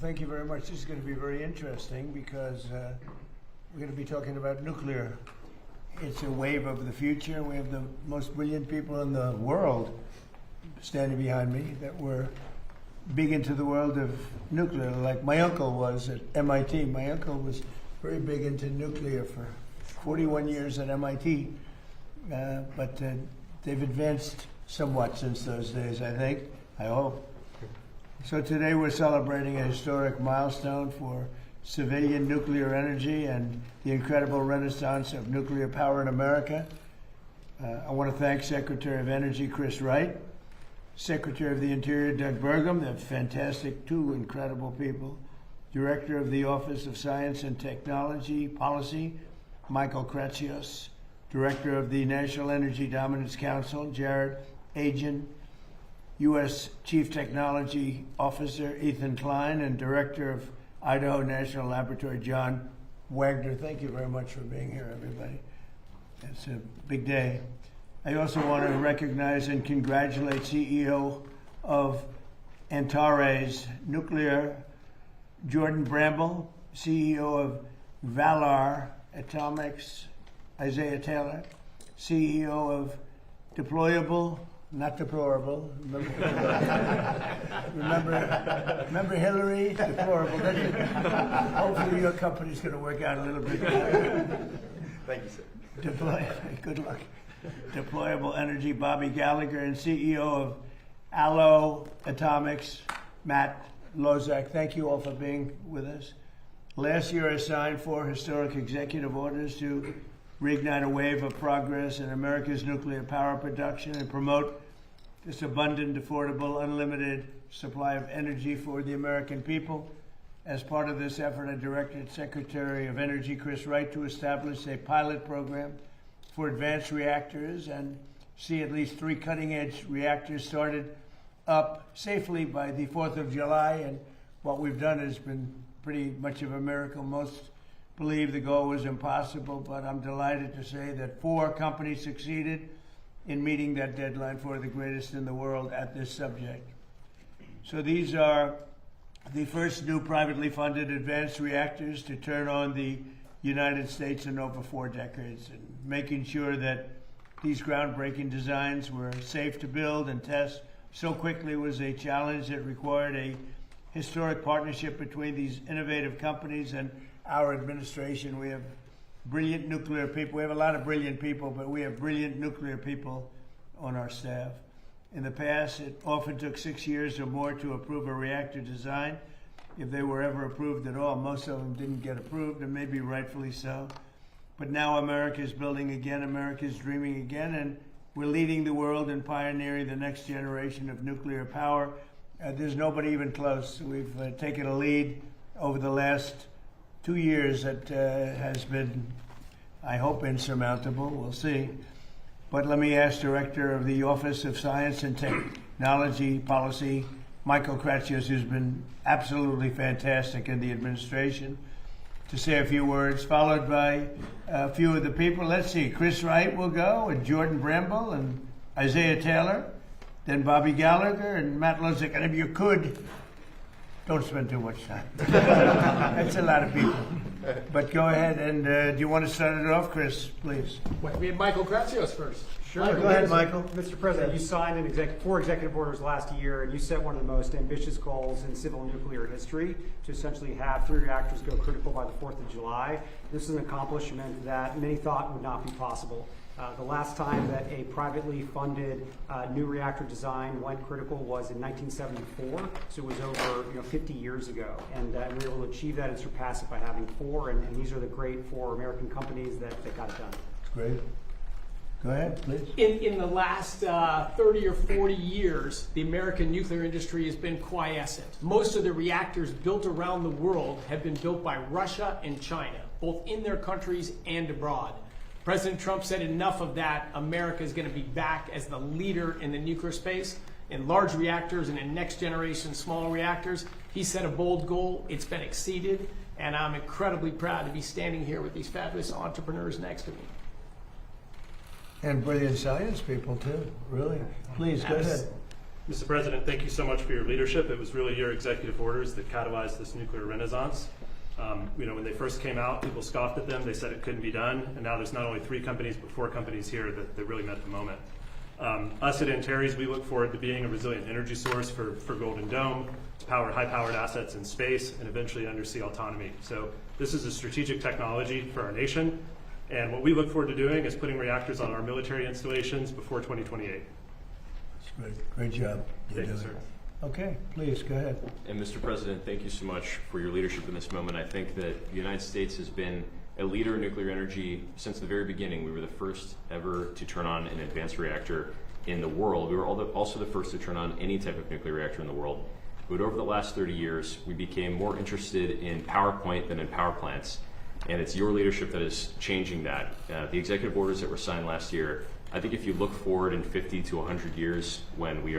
thank you very much. This is going to be very interesting because we're going to be talking about nuclear. It's a wave of the future. We have the most brilliant people in the world standing behind me that were big into the world of nuclear, like my uncle was at MIT. My uncle was very big into nuclear for 41 years at MIT, but they've advanced somewhat since those days, I think, I hope. So today we're celebrating a historic milestone for civilian nuclear energy and the incredible renaissance of nuclear power in America. I want to thank Secretary of Energy Chris Wright, Secretary of the Interior Doug Burgum, they're fantastic, two incredible people, Director of the Office of Science and Technology Policy, Michael Kratsios, Director of the National Energy Dominance Council, Jared Agin, U.S. Chief Technology Officer Ethan Klein, and Director of Idaho National Laboratory, John Wagner. Thank you very much for being here, everybody. It's a big day. I also want to recognize and congratulate CEO of Antares Nuclear, Jordan Bramble, CEO of Valar Atomics, Isaiah Taylor, CEO of Deployable, not deplorable. Remember Hillary? Deplorable. Hopefully your company's going to work out a little bit better. Thank you, sir. Good luck. Deployable Energy, Bobby Gallagher, and CEO of Allo Atomics, Matt Lozak. Thank you all for being with us. Last year I signed 4 historic executive orders to reignite a wave of progress in America's nuclear power production and promote this abundant, affordable, unlimited supply of energy for the American people. As part of this effort, I directed Secretary of Energy Chris Wright to establish a pilot program for advanced reactors and see at least 3 cutting-edge reactors started up safely by the 4th of July. And what we've done has been pretty much of a miracle. Most believe the goal was impossible, but I'm delighted to say that 4 companies succeeded in meeting that deadline for the greatest in the world at this subject. So these are the first new privately funded advanced reactors to turn on the United States in over 4 decades, and making sure that these groundbreaking designs were safe to build and test so quickly was a challenge that required a historic partnership between these innovative companies and our administration. We have brilliant nuclear people. We have a lot of brilliant people, but we have brilliant nuclear people on our staff. In the past, it often took 6 years or more to approve a reactor design, if they were ever approved at all. Most of them didn't get approved, and maybe rightfully so. But now America is building again, America is dreaming again, and we're leading the world and pioneering the next generation of nuclear power. There's nobody even close. We've taken a lead over the last 2 years that has been, I hope, insurmountable. We'll see. But let me ask Director of the Office of Science and Technology Policy, Michael Kratsios, who's been absolutely fantastic in the administration, to say a few words, followed by a few of the people. Let's see, Chris Wright will go, and Jordan Bramble, and Isaiah Taylor, then Bobby Gallagher, and Matt Lozak. And if you could, don't spend too much time. That's a lot of people. But go ahead, and do you want to start it off, Chris, please? Wait, we have Michael Kratsios first. Sure. Go ahead, Michael. Mr. President, you signed 4 executive orders last year, and you set one of the most ambitious goals in civil nuclear history to essentially have 3 reactors go critical by the 4th of July. This is an accomplishment that many thought would not be possible. The last time that a privately funded new reactor design went critical was in 1974, so it was over 50 years ago. And we were able to achieve that and surpass it by having 4, and these are the great 4 American companies that got it done. That's great. Go ahead, please. In the last 30 or 40 years, the American nuclear industry has been quiescent. Most of the reactors built around the world have been built by Russia and China, both in their countries and abroad. President Trump said enough of that. America is going to be back as the leader in the nuclear space, in large reactors and in next generation small reactors. He set a bold goal. It's been exceeded, and I'm incredibly proud to be standing here with these fabulous entrepreneurs next to me. And brilliant science people, too, really. Please, go ahead. Mr. President, thank you so much for your leadership. It was really your executive orders that catalyzed this nuclear renaissance. When they first came out, people scoffed at them. They said it couldn't be done. And now there's not only 3 companies, but 4 companies here that really met the moment. Us at Antares, we look forward to being a resilient energy source for Golden Dome, to power high-powered assets in space, and eventually undersea autonomy. So this is a strategic technology for our nation. And what we look forward to doing is putting reactors on our military installations before 2028. Great job. Thank you, sir. Okay, please, go ahead. And Mr. President, thank you so much for your leadership in this moment. I think that the United States has been a leader in nuclear energy since the very beginning. We were the first ever to turn on an advanced reactor in the world. We were also the first to turn on any type of nuclear reactor in the world. But over the last 30 years, we became more interested in PowerPoint than in power plants. And it's your leadership that is changing that. The executive orders that were signed last year, I think if you look forward in 50 to 100 years when we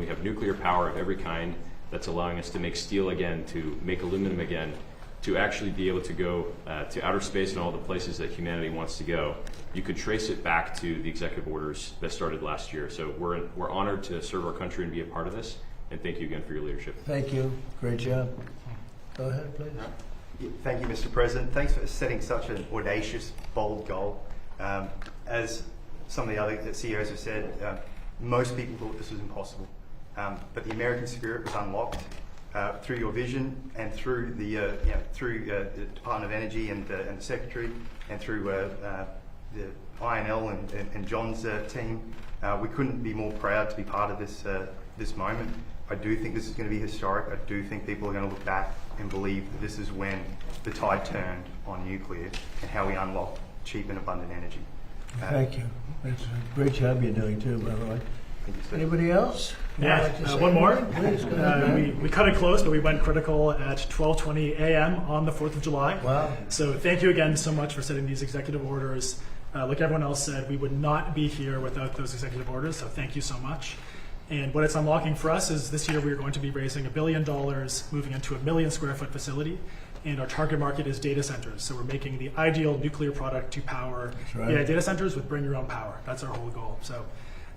have nuclear power of every kind that's allowing us to make steel again, to make aluminum again, to actually be able to go to outer space and all the places that humanity wants to go, you could trace it back to the executive orders that started last year. So we're honored to serve our country and be a part of this. And thank you again for your leadership. Thank you. Great job. Go ahead, please. Thank you, Mr. President. Thanks for setting such an audacious, bold goal. As some of the other CEOs have said, most people thought this was impossible. But the American spirit was unlocked through your vision and through the Department of Energy and the Secretary and through the INL and John's team. We couldn't be more proud to be part of this moment. I do think this is going to be historic. I do think people are going to look back and believe that this is when the tide turned on nuclear and how we unlocked cheap and abundant energy. Thank you. It's a great job you're doing too, by the way. Thank you, sir. Anybody else? Yeah, Would like to say one more. anything? Please, go ahead. We cut it close, but we went critical at 12:20 a.m. on the 4th of July. Wow. So thank you again so much for setting these executive orders. Like everyone else said, we would not be here without those executive orders, so thank you so much. And what it's unlocking for us is this year we are going to be raising $1 billion, moving into a 1 million square foot facility, and our target market is data centers. So we're making the ideal nuclear product to power right. data centers with bring your own power. That's our whole goal. So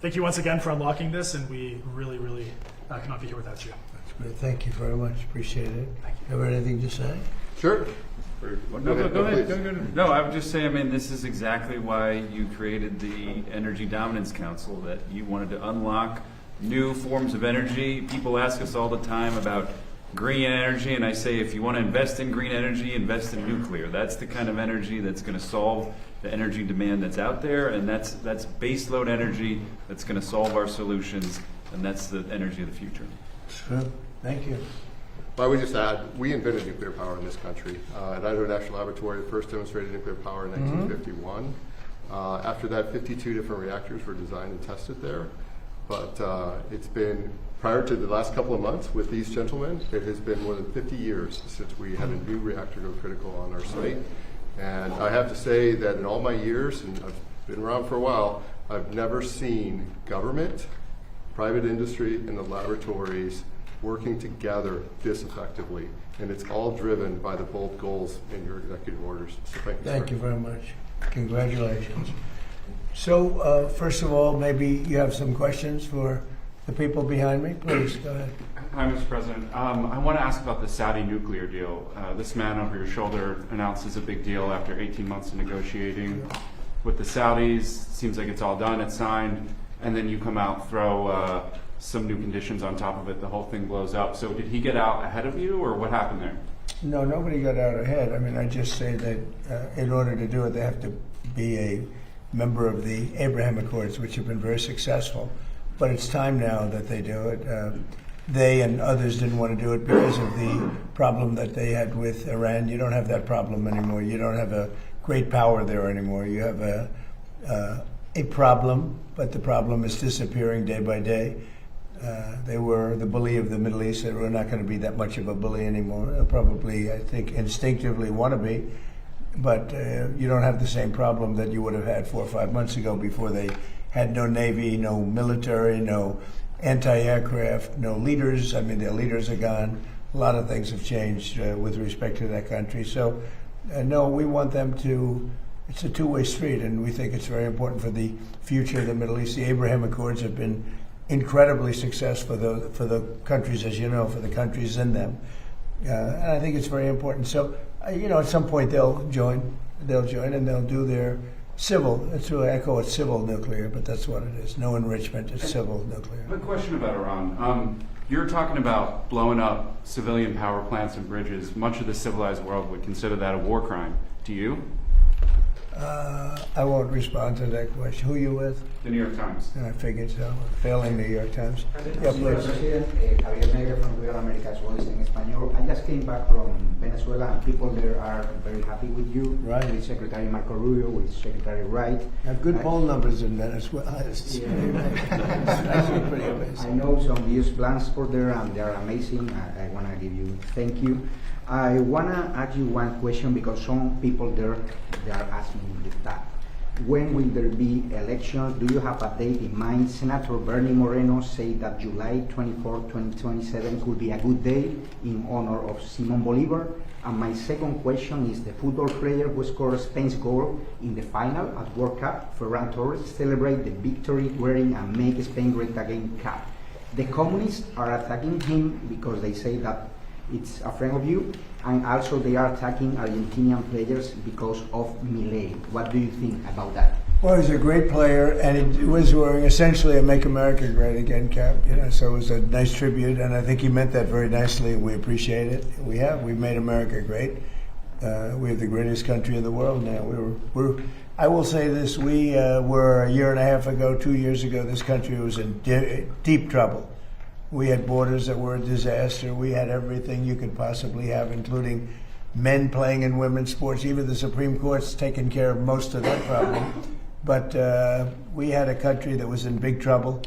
thank you once again for unlocking this, and we really, really cannot be here without you. That's great. Thank you very much. Appreciate it. Thank you. Have anything to say? Sure. Go ahead. Please. No, I would just say, I mean, this is exactly why you created the Energy Dominance Council, that you wanted to unlock new forms of energy. People ask us all the time about green energy, and I say, if you want to invest in green energy, invest in nuclear. That's the kind of energy that's going to solve the energy demand that's out there, and that's baseload energy that's going to solve our solutions, and that's the energy of the future. Sure. Thank you. I would just add, we invented nuclear power in this country. At Idaho National Laboratory, first demonstrated nuclear power in 1951. After that, 52 different reactors were designed and tested there. But it's been, prior to the last couple of months with these gentlemen, it has been more than 50 years since we had a new reactor go critical on our site. And I have to say that in all my years, and I've been around for a while, I've never seen government, private industry, and the laboratories working together this effectively. And it's all driven by the bold goals in your executive orders. So Thank you very much. Congratulations. So, first of all, maybe you have some questions for the people behind me. Please, go ahead. Hi, Mr. President. I want to ask about the Saudi nuclear deal. This man over your shoulder announces a big deal after 18 months of negotiating with the Saudis. Seems like it's all done, it's signed, and then you come out, throw some new conditions on top of it, the whole thing blows up. So did he get out ahead of you, or what happened there? No, nobody got out ahead. I mean, I just say that in order to do it, they have to be a member of the Abraham Accords, which have been very successful. But it's time now that they do it. They and others didn't want to do it because of the problem that they had with Iran. You don't have that problem anymore. You don't have a great power there anymore. You have a problem, but the problem is disappearing day by day. They were the bully of the Middle East. They were not going to be that much of a bully anymore. They'll probably, I think, instinctively want to be. But you don't have the same problem that you would have had 4 or 5 months ago, before they had no navy, no military, no anti-aircraft, no leaders. I mean, their leaders are gone. A lot of things have changed with respect to that country. So, no, we want them to, it's a two-way street, and we think it's very important for the future of the Middle East. The Abraham Accords have been incredibly successful for the countries, as you know, for the countries in them. And I think it's very important. So, at some point they'll join and they'll do their civil. It's really, I call it civil nuclear, but that's what it is. No enrichment, it's civil nuclear. Quick question about Iran. You're talking about blowing up civilian power plants and bridges. Much of the civilized world would consider that a war crime. Do you? I won't respond to that question. Who are you with? The New York Times. I figured so. Failing New York Times. Yeah, Señor please. President, Javier Negre from Real America's Voice in Español. I just came back from Venezuela, and people there are very happy with you, Right. with Secretary Marco Rubio, with Secretary Wright. Have good poll numbers in Venezuela. It's actually pretty I amazing. know some use plans for there, and they are amazing. I want to give you thank you. I want to ask you one question because some people there, they are asking me that. When will there be elections? Do you have a date in mind? Senator Bernie Moreno said that July 24, 2027 could be a good day in honor of Simon Bolivar. And my second question is the football player who scored Spain's goal in the final at World Cup, Ferran Torres, celebrate the victory wearing a Make Spain Great Again cap. The communists are attacking him because they say that it's a friend of you, and also they are attacking Argentinian players because of Milei. What do you think about that? Well, he's a great player, and he was wearing essentially a "Make America Great Again" cap. So it was a nice tribute, and I think he meant that very nicely. We appreciate it. We've made America great. We have the greatest country in the world now. I will say this: we were a year and a half ago, 2 years ago. This country was in deep trouble. We had borders that were a disaster. We had everything you could possibly have, including men playing in women's sports. Even the Supreme Court's taken care of most of that problem. But we had a country that was in big trouble.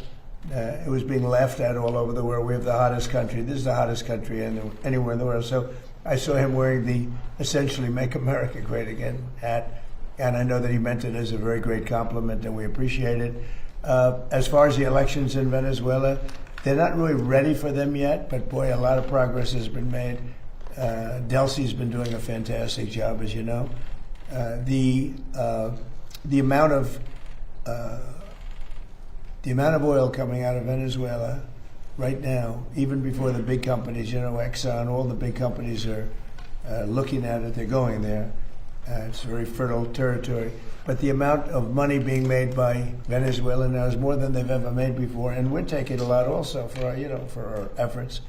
It was being laughed at all over the world. We have the hottest country. This is the hottest country anywhere in the world. So I saw him wearing the essentially "Make America Great Again" hat, and I know that he meant it as a very great compliment, and we appreciate it. As far as the elections in Venezuela, they're not really ready for them yet, but boy, a lot of progress has been made. Delcy's been doing a fantastic job, as you know. The amount of oil coming out of Venezuela right now, even before the big companies, Exxon, all the big companies are looking at it. They're going there. It's very fertile territory. But the amount of money being made by Venezuela now is more than they've ever made before, and we're taking a lot also for our efforts.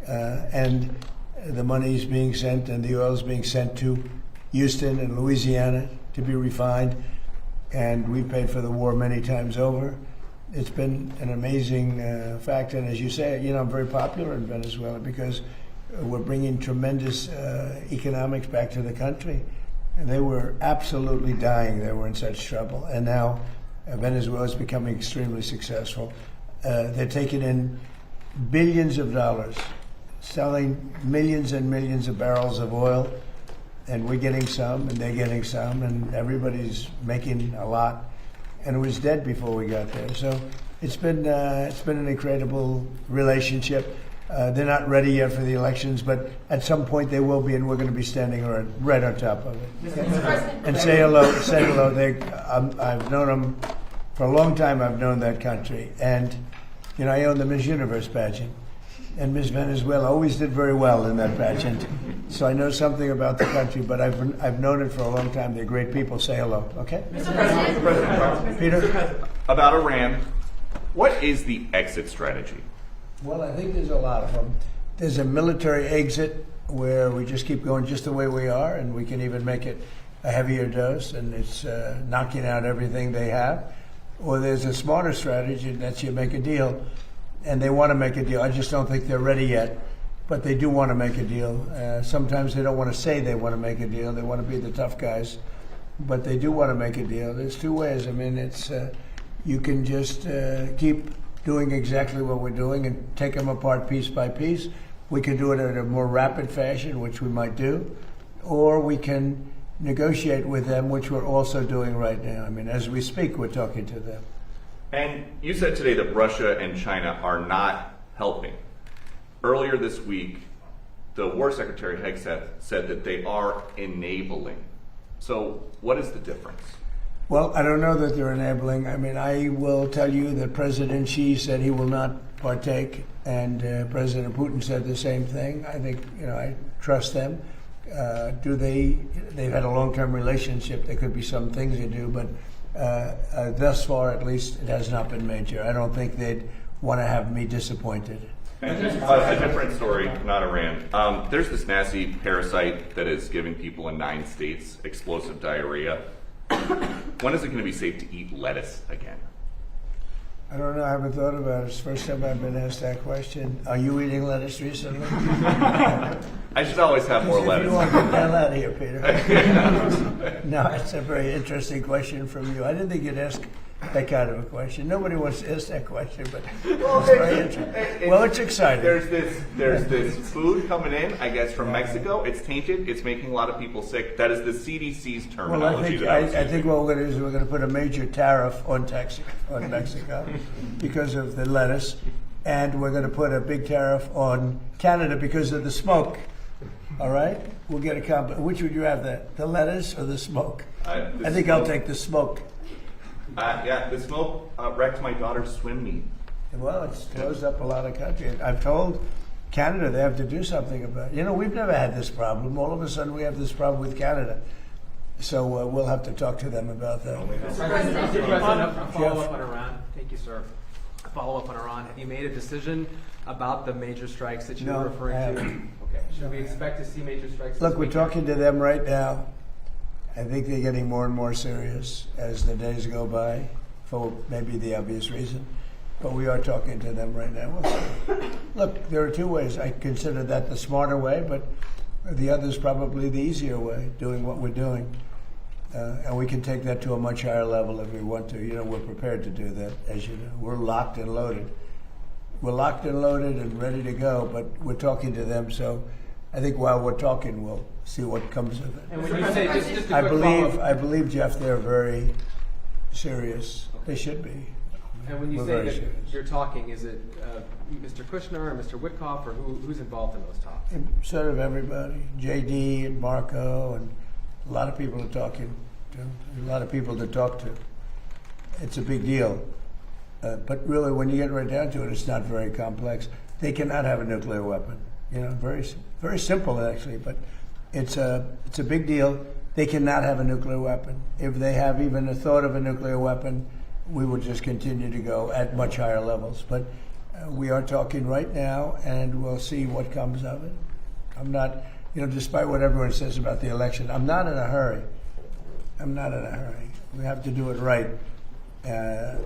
And the money is being sent, and the oil is being sent to Houston and Louisiana to be refined. And we paid for the war many times over. It's been an amazing fact, and as you say, I'm very popular in Venezuela because we're bringing tremendous economics back to the country. And they were absolutely dying. They were in such trouble. And now Venezuela is becoming extremely successful. They're taking in billions of dollars, selling millions and millions of barrels of oil. And we're getting some, and they're getting some, and everybody's making a lot. And it was dead before we got there. So it's been an incredible relationship. They're not ready yet for the elections, but at some point they will be, and we're going to be standing right on top of it. And say hello. I've known them for a long time. I've known that country, and I own the Miss Universe pageant, and Miss Venezuela always did very well in that pageant. So I know something about the country, but I've known it for a long time. They're great people. Say hello, okay? Mr. President. Peter? About Iran, what is the exit strategy? Well, I think there's a lot of them. There's a military exit where we just keep going just the way we are, and we can even make it a heavier dose, and it's knocking out everything they have. Or there's a smarter strategy, and that's you make a deal, and they want to make a deal. I just don't think they're ready yet, but they do want to make a deal. Sometimes they don't want to say they want to make a deal. They want to be the tough guys, but they do want to make a deal. There's two ways. I mean, it's you can just keep doing exactly what we're doing and take them apart piece by piece. We can do it in a more rapid fashion, which we might do, or we can negotiate with them, which we're also doing right now. I mean, as we speak, we're talking to them. And you said today that Russia and China are not helping. Earlier this week, the War Secretary Hegseth said that they are enabling. So what is the difference? Well, I don't know that they're enabling. I mean, I will tell you that President Xi said he will not partake, and President Putin said the same thing. I think, I trust them. They've had a long-term relationship. There could be some things they do, but thus far, at least, it has not been major. I don't think they'd want to have me disappointed. A different story, not Iran. There's this nasty parasite that is giving people in 9 states explosive diarrhea. When is it going to be safe to eat lettuce again? I don't know. I haven't thought about it. It's the first time I've been asked that question. Are you eating lettuce recently? I should always have more If lettuce. you want to get the hell out of here, Peter. No, it's a very interesting question from you. I didn't think you'd ask that kind of a question. Nobody wants to ask that question, but it's very interesting. Well, it's exciting. There's this food coming in, I guess, from Mexico. It's tainted. It's making a lot of people sick. That is the CDC's terminology. Well, I think what we're going to do is we're going to put a major tariff on Mexico because of the lettuce, and we're going to put a big tariff on Canada because of the smoke. All right, we'll get a combo. Which would you have, the lettuce or the smoke? I think I'll take the smoke. Yeah, the smoke wrecked my daughter's swim meet. Well, it's closed up a lot of countries. I've told Canada they have to do something about it. We've never had this problem. All of a sudden, we have this problem with Canada. So we'll have to talk to them about that. Mr. President, a follow-up on Iran. Thank you, sir. A follow-up on Iran. Have you made a decision about the major strikes that you were referring to? Okay. Should we expect to see major strikes? Look, we're talking to them right now. I think they're getting more and more serious as the days go by, for maybe the obvious reason. But we are talking to them right now. Look, there are 2 ways. I consider that the smarter way, but the other is probably the easier way, doing what we're doing. And we can take that to a much higher level if we want to. We're prepared to do that, as you know. We're locked and loaded. We're locked and loaded and ready to go, but we're talking to them, so I think while we're talking, we'll see what comes of it. And when you say, just a quick follow-up. I believe, Jeff, they're very serious. They should be. And when you say that you're talking, is it Mr. Kushner or Mr. Witkoff, or who's involved in those talks? Sort of everybody. JD and Marco and a lot of people are talking to. A lot of people to talk to. It's a big deal. But really, when you get right down to it, it's not very complex. They cannot have a nuclear weapon. Very, very simple actually, but it's a big deal. They cannot have a nuclear weapon. If they have even a thought of a nuclear weapon, we will just continue to go at much higher levels. But we are talking right now, and we'll see what comes of it. I'm not, despite what everyone says about the election, I'm not in a hurry. We have to do it right.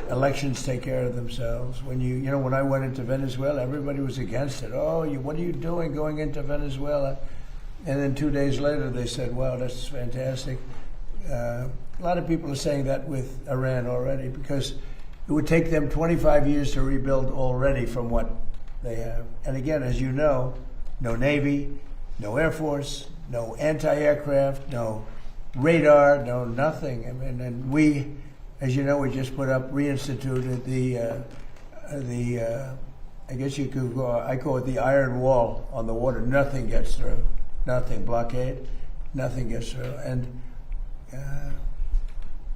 Elections take care of themselves. When I went into Venezuela, everybody was against it. Oh, what are you doing going into Venezuela? And then 2 days later, they said, wow, that's fantastic. A lot of people are saying that with Iran already, because it would take them 25 years to rebuild already from what they have. And again, as you know, no Navy, no Air Force, no anti-aircraft, no radar, no nothing. And we, as you know, we just reinstituted the I guess you could I call it the iron wall on the water. Nothing gets through. Nothing. Blockade. Nothing gets through. And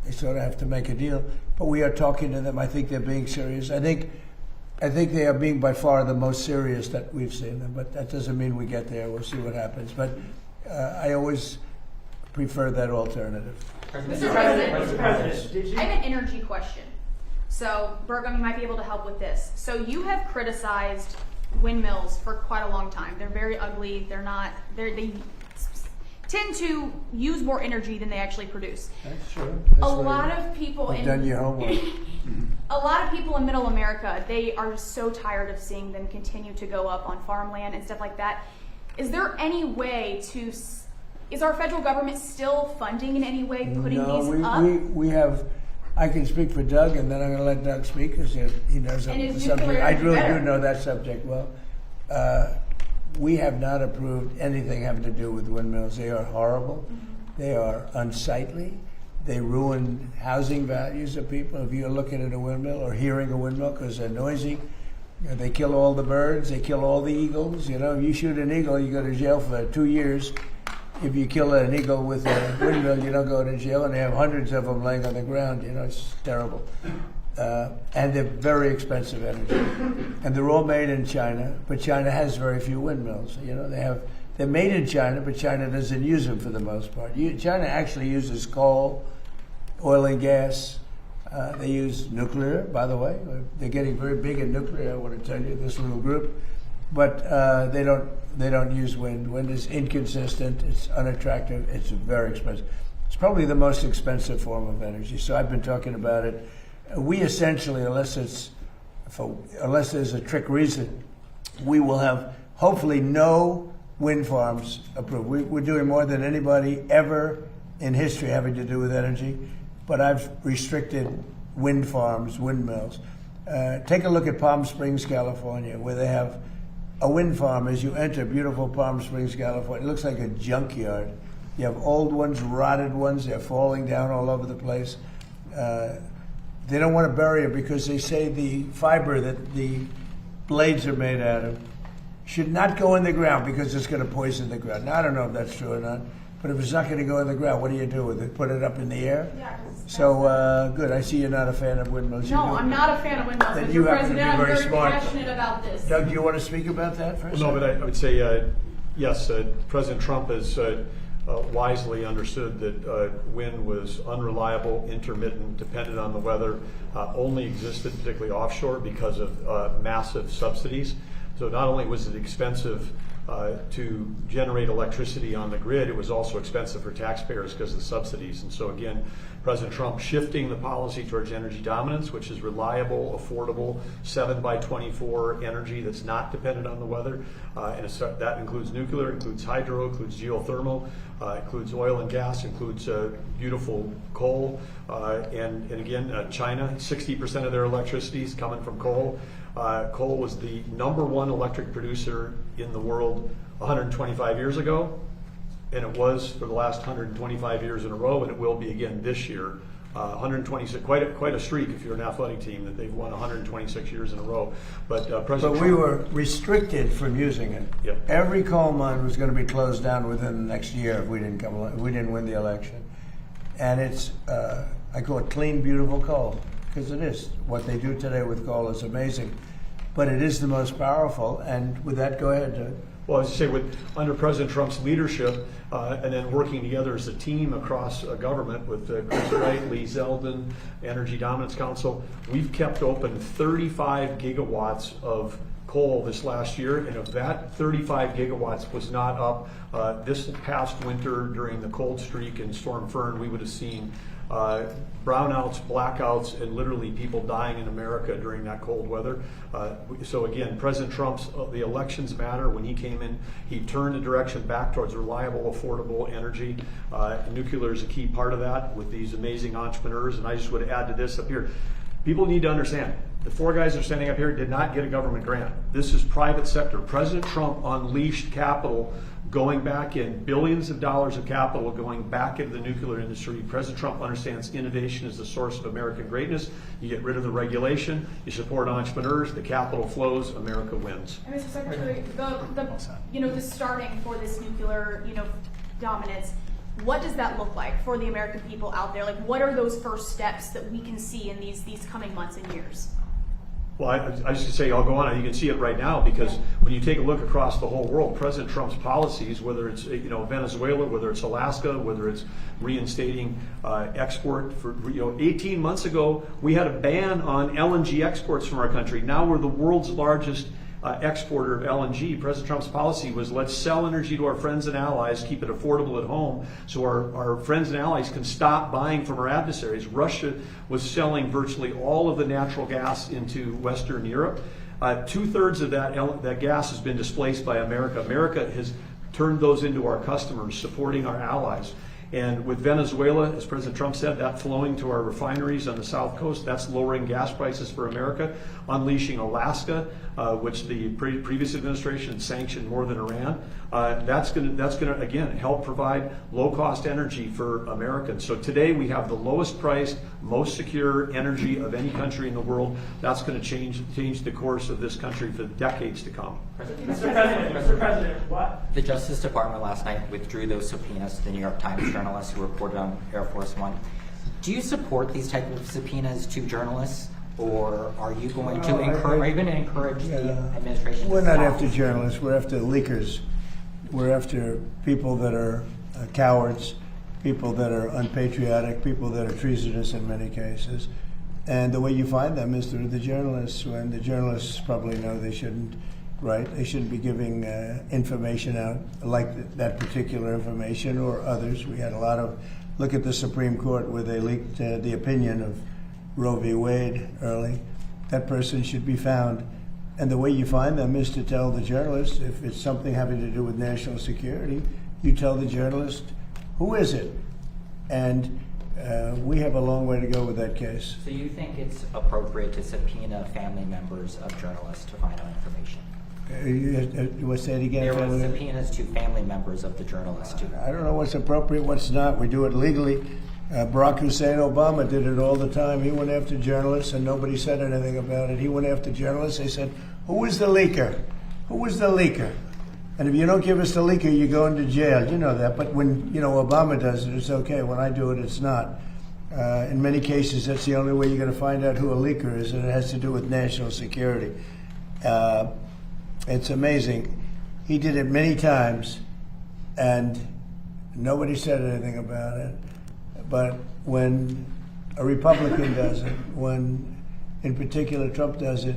they sort of have to make a deal. But we are talking to them. I think they're being serious. I think they are being by far the most serious that we've seen them. But that doesn't mean we get there. We'll see what happens. But I always prefer that alternative. Mr. President, I have an energy question. So, Burgum, you might be able to help with this. So, you have criticized windmills for quite a long time. They're very ugly. They tend to use more energy than they actually produce. That's true. A lot of people in done your homework. A lot of people in Middle America, they are so tired of seeing them continue to go up on farmland and stuff like that. Is there any way to? Is our federal government still funding in any way putting these up? We have. I can speak for Doug, and then I'm going to let Doug speak because he knows the subject. I really do know that subject well. We have not approved anything having to do with windmills. They are horrible. Mm-hmm. They are unsightly. They ruin housing values of people. If you're looking at a windmill or hearing a windmill because they're noisy, they kill all the birds. They kill all the eagles. If you shoot an eagle, you go to jail for 2 years. if you kill an eagle with a windmill, you don't go to jail, and they have hundreds of them laying on the ground. You know, it's terrible. And they're very expensive energy. And they're all made in China, but China has very few windmills. You know, they're made in China, but China doesn't use them for the most part. China actually uses coal, oil and gas. They use nuclear, by the way. They're getting very big in nuclear, I want to tell you, this little group. But they don't use wind. Wind is inconsistent, it's unattractive, it's very expensive. It's probably the most expensive form of energy, so I've been talking about it. We essentially, unless there's a trick reason, we will have hopefully no wind farms approved. We're doing more than anybody ever in history having to do with energy, but I've restricted wind farms, windmills. Take a look at Palm Springs, California, where they have a wind farm. As you enter beautiful Palm Springs, California, it looks like a junkyard. You have old ones, rotted ones, they're falling down all over the place. They don't want to bury them because they say the fiber that the blades are made out of should not go in the ground because it's going to poison the ground. Now, I don't know if that's true or not, but if it's not going to go in the ground, what do you do with it? Put it up in the air? Yeah. So, good. I see you're not a fan of windmills. No, I'm not a fan of windmills. Then Mr. you happen to President, be I'm very very smart. passionate about this. Doug, do you want to speak about that for a second? No, but I would say, yes, President Trump has wisely understood that wind was unreliable, intermittent, depended on the weather, only existed particularly offshore because of massive subsidies. So not only was it expensive to generate electricity on the grid, it was also expensive for taxpayers because of the subsidies. And so again, President Trump shifting the policy towards energy dominance, which is reliable, affordable, 7x24 energy that's not dependent on the weather. And that includes nuclear, includes hydro, includes geothermal, includes oil and gas, includes beautiful coal. And again, China, 60% of their electricity is coming from coal. Coal was the #1 electric producer in the world 125 years ago, and it was for the last 125 years in a row, and it will be again this year. 126, quite a streak if you're an athletic team that they've won 126 years in a row. But President But we were restricted from using it. Yep. Every coal mine was going to be closed down within the next year if we didn't win the election. And it's I call it clean, beautiful coal, because it is. What they do today with coal is amazing. But it is the most powerful, and with that, go ahead, Doug. Well, as I say, under President Trump's leadership, and then working together as a team across government with Chris Wright, Lee Zeldin, Energy Dominance Council, we've kept open 35 gigawatts of coal this last year, and if that 35 gigawatts was not up this past winter during the cold streak and Storm Fern, we would have seen brownouts, blackouts, and literally people dying in America during that cold weather. So again, President Trump's, the elections matter. When he came in, he turned the direction back towards reliable, affordable energy. Nuclear is a key part of that with these amazing entrepreneurs. And I just would add to this up here. People need to understand, the four guys that are standing up here did not get a government grant. This is private sector. President Trump unleashed capital going back in, billions of dollars of capital going back into the nuclear industry. President Trump understands innovation is the source of American greatness. You get rid of the regulation, you support entrepreneurs, the capital flows, America wins. And Mr. Secretary, the starting for this nuclear, dominance, what does that look like for the American people out there? Like, what are those first steps that we can see in these coming months and years? Well, I just say I'll go on. You can see it right now because when you take a look across the whole world, President Trump's policies, whether it's Venezuela, whether it's Alaska, whether it's reinstating export for 18 months ago, we had a ban on LNG exports from our country. Now we're the world's largest exporter of LNG. President Trump's policy was let's sell energy to our friends and allies, keep it affordable at home so our friends and allies can stop buying from our adversaries. Russia was selling virtually all of the natural gas into Western Europe. 2/3 of that gas has been displaced by America. America has turned those into our customers, supporting our allies. And with Venezuela, as President Trump said, that flowing to our refineries on the South Coast, that's lowering gas prices for America. Unleashing Alaska, which the previous administration sanctioned more than Iran, that's going to again help provide low-cost energy for Americans. So today we have the lowest priced, most secure energy of any country in the world. That's going to change the course of this country for decades to come. Mr. President, what? The Justice Department last night withdrew those subpoenas to the New York Times journalists who reported on Air Force One. Do you support these type of subpoenas to journalists, or are you going to encourage the administration? We're not after journalists. We're after leakers. We're after people that are cowards, people that are unpatriotic, people that are treasonous in many cases. And the way you find them is through the journalists, when the journalists probably know they shouldn't write. They shouldn't be giving information out like that particular information or others. We had a lot of, look at the Supreme Court where they leaked the opinion of Roe v. Wade early. That person should be found. And the way you find them is to tell the journalist, if it's something having to do with national security, you tell the journalist, who is it? And we have a long way to go with that case. So you think it's appropriate to subpoena family members of journalists to find out information? You want to say it again? There were subpoenas to family members of the journalists too. I don't know what's appropriate, what's not. We do it legally. Barack Hussein Obama did it all the time. He went after journalists and nobody said anything about it. He went after journalists. They said, who was the leaker? Who was the leaker? And if you don't give us the leaker, you go into jail. You know that. But when Obama does it, it's okay. When I do it, it's not. In many cases, that's the only way you're going to find out who a leaker is, and it has to do with national security. It's amazing. He did it many times, and nobody said anything about it. But when a Republican does it, when in particular Trump does it,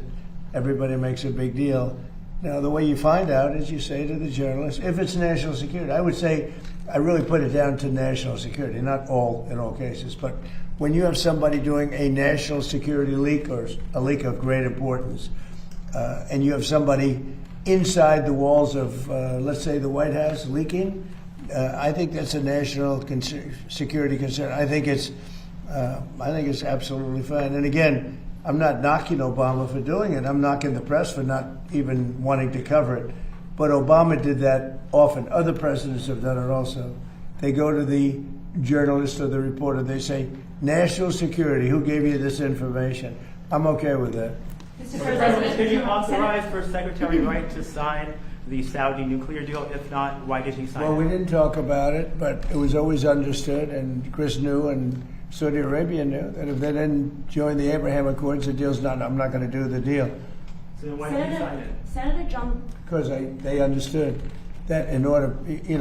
everybody makes a big deal. Now, the way you find out is you say to the journalist, if it's national security, I would say, I really put it down to national security, not in all cases, but when you have somebody doing a national security leak or a leak of great importance, and you have somebody inside the walls of, let's say, the White House leaking, I think that's a national security concern. I think it's absolutely fine. And again, I'm not knocking Obama for doing it. I'm knocking the press for not even wanting to cover it. But Obama did that often. Other presidents have done it also. They go to the journalist or the reporter. They say, national security, who gave you this information? I'm okay with that. Mr. President, did you authorize First Secretary Wright to sign the Saudi nuclear deal? If not, why did he sign it? Well, we didn't talk about it, but it was always understood, and Chris knew, and Saudi Arabia knew, that if they didn't join the Abraham Accords, the deal's not, I'm not going to do the deal. So then why did he sign it? Senator John. Because they understood that in order,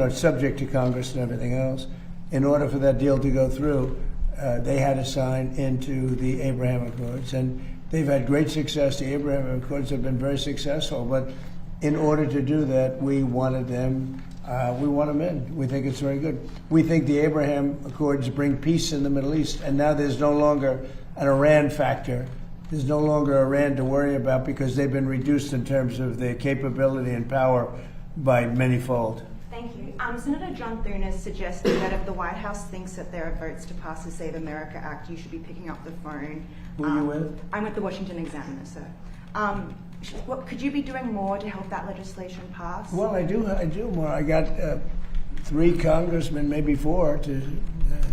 subject to Congress and everything else, in order for that deal to go through, they had to sign into the Abraham Accords. And they've had great success. The Abraham Accords have been very successful. But in order to do that, we wanted them, we want them in. We think it's very good. We think the Abraham Accords bring peace in the Middle East. And now there's no longer an Iran factor. There's no longer Iran to worry about because they've been reduced in terms of their capability and power by many-fold. Thank you. Senator John Thune has suggested that if the White House thinks that there are votes to pass the Save America Act, you should be picking up the phone. Who are you with? I'm with the Washington Examiner, sir. Could you be doing more to help that legislation pass? Well, I do more. I got 3 congressmen, maybe 4, to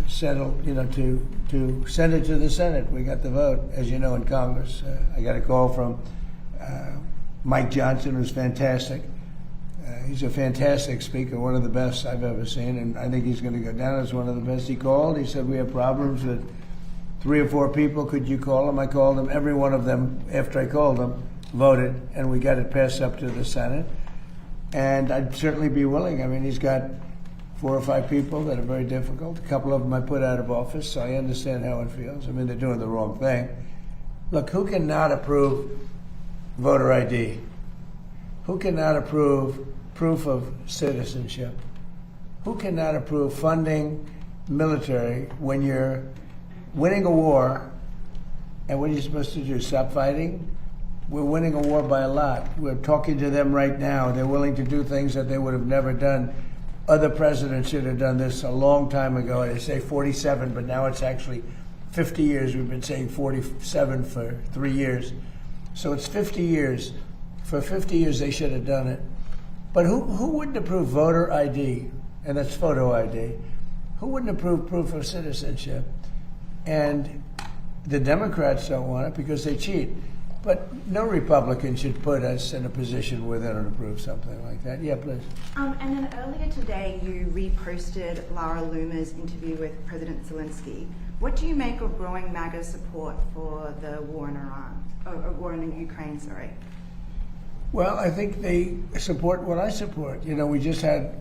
settle, to send it to the Senate. We got the vote, as you know, in Congress. I got a call from Mike Johnson, who's fantastic. He's a fantastic speaker, one of the best I've ever seen, and I think he's going to go down as one of the best. He called. He said, we have problems with 3 or 4 people. Could you call them? I called them. Every one of them, after I called them, voted, and we got it passed up to the Senate. And I'd certainly be willing. I mean, he's got 4 or 5 people that are very difficult. A couple of them I put out of office, so I understand how it feels. I mean, they're doing the wrong thing. Look, who cannot approve voter ID? Who cannot approve proof of citizenship? Who cannot approve funding military when you're winning a war? And what are you supposed to do, stop fighting? We're winning a war by a lot. We're talking to them right now. They're willing to do things that they would have never done. Other presidents should have done this a long time ago. They say 47, but now it's actually 50 years. We've been saying 47 for 3 years. So it's 50 years. For 50 years, they should have done it. But who wouldn't approve voter ID? And that's photo ID. Who wouldn't approve proof of citizenship? And the Democrats don't want it because they cheat. But no Republican should put us in a position where they don't approve something like that. Yeah, please. And then earlier today, you reposted Lara Loomer's interview with President Zelensky. What do you make of growing MAGA support for the war in Iran, or war in Ukraine? Sorry. Well, I think they support what I support. You know, we just had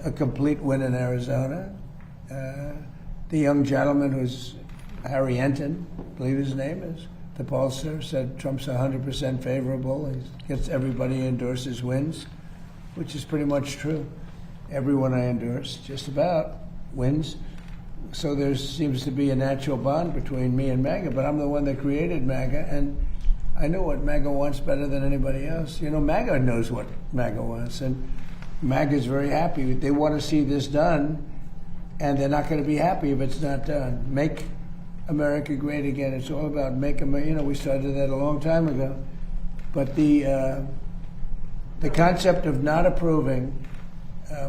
a complete win in Arizona. The young gentleman who's Harry Enton, I believe his name is, the pollster, said Trump's 100% favorable. He gets everybody he endorses wins, which is pretty much true. Everyone I endorse, just about, wins. So there seems to be a natural bond between me and MAGA, but I'm the one that created MAGA, and I know what MAGA wants better than anybody else. You know, MAGA knows what MAGA wants, and MAGA is very happy. They want to see this done, and they're not going to be happy if it's not done. Make America great again. It's all about make America. You know, we started that a long time ago. But the concept of not approving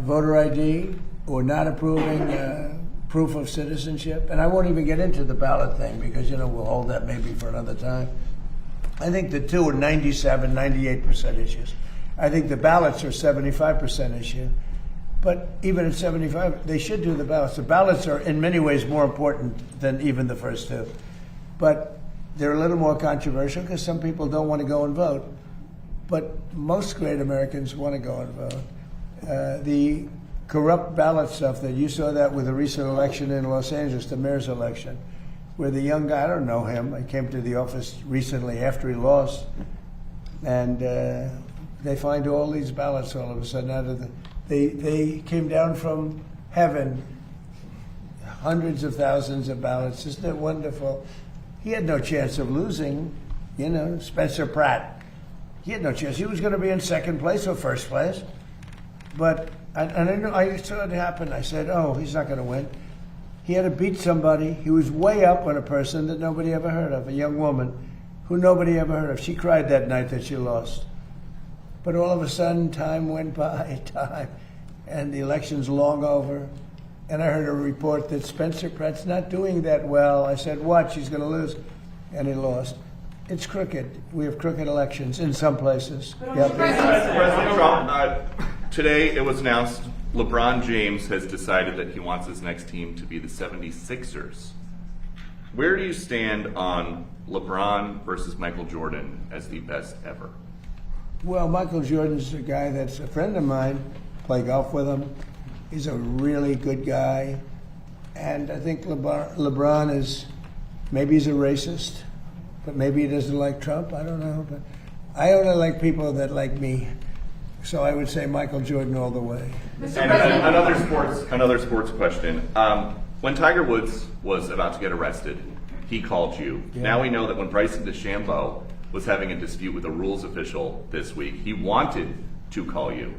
voter ID or not approving proof of citizenship, and I won't even get into the ballot thing because, you know, we'll hold that maybe for another time. I think the two are 97, 98% issues. I think the ballots are 75% issue. But even at 75, they should do the ballots. The ballots are in many ways more important than even the first two. But they're a little more controversial because some people don't want to go and vote. But most great Americans want to go and vote. The corrupt ballot stuff that you saw that with the recent election in Los Angeles, the mayor's election, where the young guy, I don't know him, I came to the office recently after he lost, and they find all these ballots all of a sudden out of the... They came down from heaven, hundreds of thousands of ballots. Isn't it wonderful? He had no chance of losing, you know, Spencer Pratt. He had no chance. He was going to be in second place or first place. But, I saw it happen. I said, oh, he's not going to win. He had to beat somebody. He was way up on a person that nobody ever heard of, a young woman who nobody ever heard of. She cried that night that she lost. But all of a sudden, time went by, and the election's long over. And I heard a report that Spencer Pratt's not doing that well. I said, watch, he's going to lose. And he lost. It's crooked. We have crooked elections in some places. Yep. President Trump, today it was announced LeBron James has decided that he wants his next team to be the 76ers. Where do you stand on LeBron versus Michael Jordan as the best ever? Well, Michael Jordan's a guy that's a friend of mine. Play golf with him. He's a really good guy. And I think LeBron is, maybe he's a racist, but maybe he doesn't like Trump. I don't know. But I only like people that like me. So I would say Michael Jordan all the way. And another sports question. When Tiger Woods was about to get arrested, he called you. Yeah. Now we know that when Bryson DeChambeau was having a dispute with a rules official this week, he wanted to call you.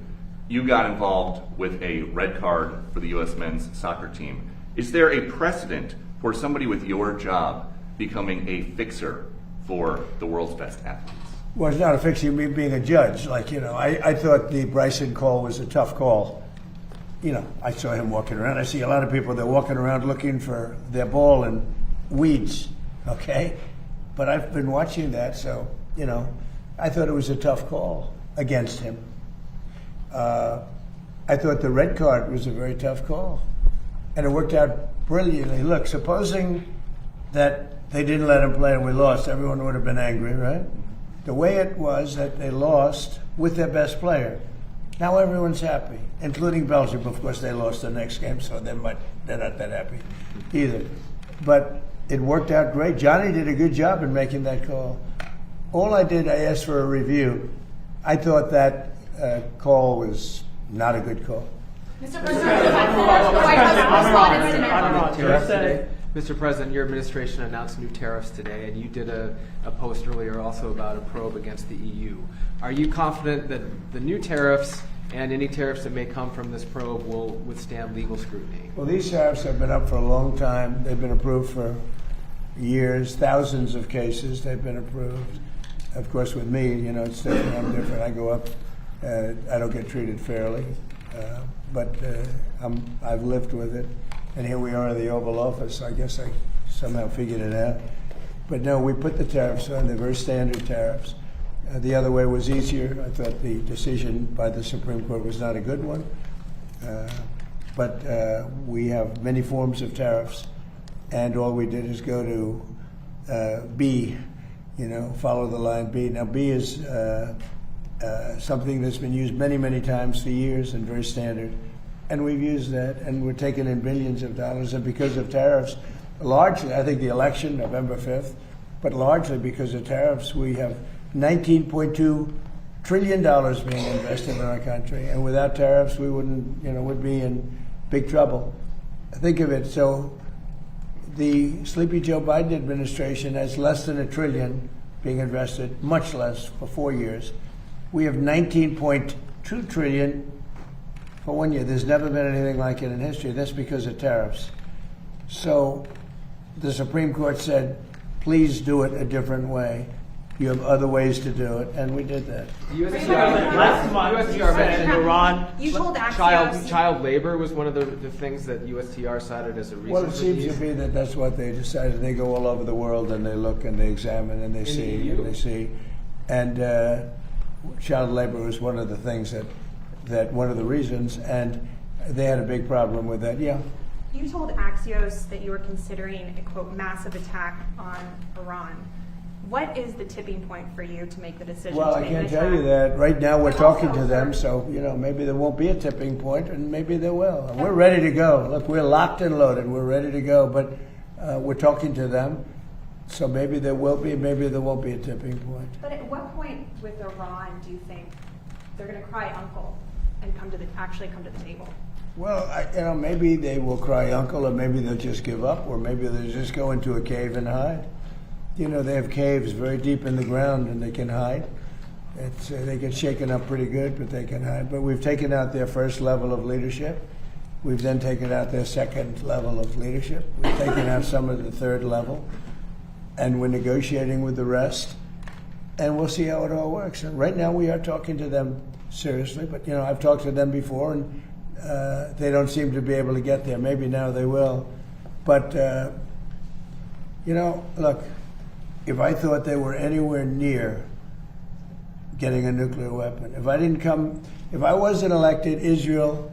You got involved with a red card for the U.S. men's soccer team. Is there a precedent for somebody with your job becoming a fixer for the world's best athletes? Well, it's not a fixer, me being a judge. Like, you know, I thought the Bryson call was a tough call. You know, I saw him walking around. I see a lot of people, they're walking around looking for their ball in weeds, okay? But I've been watching that, so, you know, I thought it was a tough call against him. I thought the red card was a very tough call. And it worked out brilliantly. Look, supposing that they didn't let him play and we lost, everyone would have been angry, right? The way it was that they lost with their best player. Now everyone's happy, including Belgium. Of course, they lost the next game, so they're not that happy either. But it worked out great. Johnny did a good job in making that call. All I did, I asked for a review. I thought that call was not a good call. Mr. President, the White House responded today. Mr. President, your administration announced new tariffs today, and you did a post earlier also about a probe against the EU. Are you confident that the new tariffs and any tariffs that may come from this probe will withstand legal scrutiny? Well, these tariffs have been up for a long time. They've been approved for years, thousands of cases they've been approved. Of course, with me, you know, it's different. I'm different. I go up. I don't get treated fairly, but I've lived with it. And here we are in the Oval Office. I guess I somehow figured it out. But no, we put the tariffs on. They're very standard tariffs. The other way was easier. I thought the decision by the Supreme Court was not a good one. But we have many forms of tariffs, and all we did is go to B, follow the line B. Now, B is something that's been used many, many times for years and very standard. And we've used that, and we're taking in billions of dollars. And because of tariffs, largely, I think the election, November 5th, but largely because of tariffs, we have $19.2 trillion being invested in our country. And without tariffs, we wouldn't, would be in big trouble. Think of it. So the Sleepy Joe Biden administration has less than $1 trillion being invested, much less for 4 years. We have $19.2 trillion for 1 year. There's never been anything like it in history. That's because of tariffs. So the Supreme Court said, please do it a different way. You have other ways to do it, and we did that. Last month, you said in Iran, You told Axios. Child labor was one of the things that USTR cited as a reason. Well, it seems to be that that's what they decided. They go all over the world and they look and they examine and they see and they see. And child labor was one of the things that one of the reasons, and they had a big problem with that. Yeah. You told Axios that you were considering a, quote, massive attack on Iran. What is the tipping point for you to make the decision Well, to I make can't an tell you attack? that. Right now we're But talking also, to them, so, maybe there won't be a tipping point, and maybe there will. We're ready to go. Look, we're locked and loaded. We're ready to go, but we're talking to them, so maybe there will be, maybe there won't be a tipping point. But at what point with Iran do you think they're going to cry uncle and actually come to the table? Well, maybe they will cry uncle, or maybe they'll just give up, or maybe they'll just go into a cave and hide. They have caves very deep in the ground, and they can hide. They get shaken up pretty good, but they can hide. But we've taken out their first level of leadership. We've then taken out their second level of leadership. We've taken out some of the third level, and we're negotiating with the rest. And we'll see how it all works. And right now, we are talking to them seriously. But I've talked to them before, and they don't seem to be able to get there. Maybe now they will. But look. If I thought they were anywhere near getting a nuclear weapon, if I wasn't elected, Israel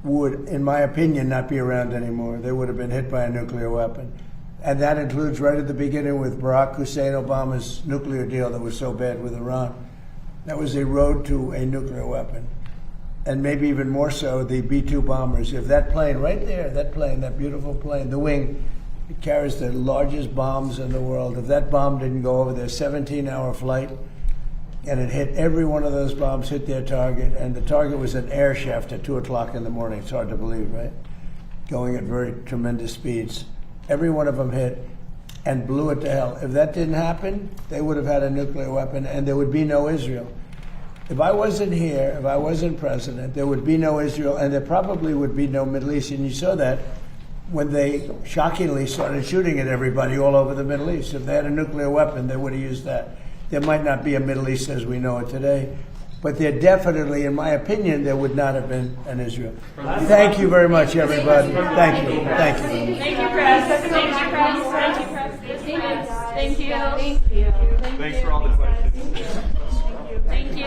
would, in my opinion, not be around anymore. They would have been hit by a nuclear weapon. And that includes right at the beginning with Barack Hussein Obama's nuclear deal that was so bad with Iran. That was a road to a nuclear weapon. And maybe even more so, the B-2 bombers. If that plane right there, that beautiful plane, the wing, it carries the largest bombs in the world. If that bomb didn't go over their 17-hour flight, and it hit every one of those bombs, hit their target, and the target was an air shaft at 2 o'clock in the morning. It's hard to believe, right? Going at very tremendous speeds. Every one of them hit and blew it to hell. If that didn't happen, they would have had a nuclear weapon, and there would be no Israel. If I wasn't here, if I wasn't president, there would be no Israel, and there probably would be no Middle East. And you saw that when they shockingly started shooting at everybody all over the Middle East. If they had a nuclear weapon, they would have used that. There might not be a Middle East as we know it today, but there definitely, in my opinion, there would not have been an Israel. Thank you very much, everybody. Thank you. Thank you. Thank you, Press. Thank you, Press. Thank you. Thank you. Thanks for all the questions. Thank you.